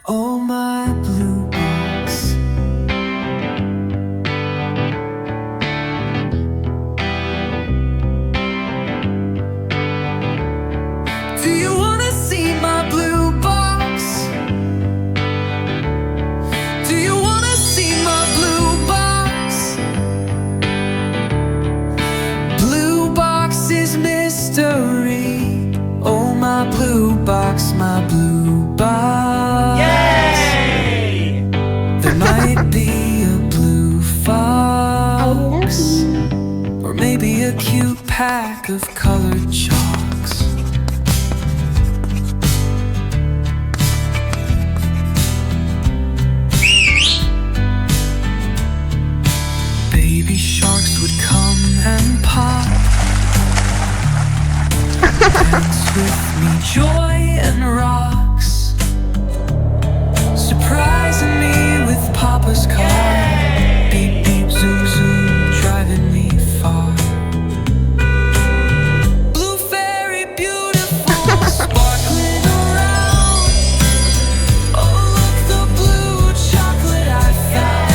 Oh, my blue box. Do you wanna see my blue box? Do you wanna see my blue box? Blue box is mystery. Oh, my blue box, my blue box. Yay! There might be a blue fox, or maybe a cute pack of colored chalks. Baby sharks would come and pop, dance with me, joy and rocks, surprising me with Papa's car. Beep beep zoom zoom, driving me far. Blue fairy, beautiful, sparkling around. Oh, look, the blue chocolate I found.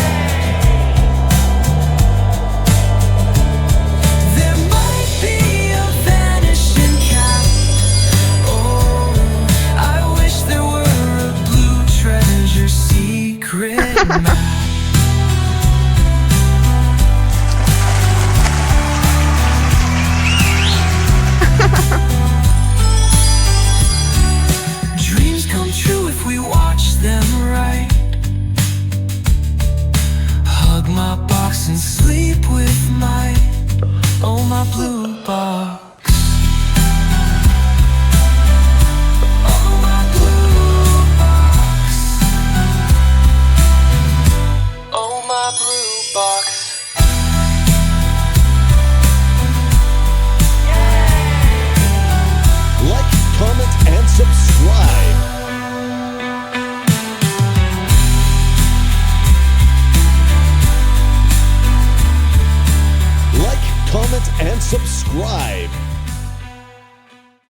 There might be a vanishing cat. Oh, I wish there were a blue treasure secret map. Dreams come true if we watch them right. Hug my box and sleep with might. Oh, my blue box. Oh, my blue box. Oh, my blue box. Like, comment, and subscribe. Like, comment, and subscribe.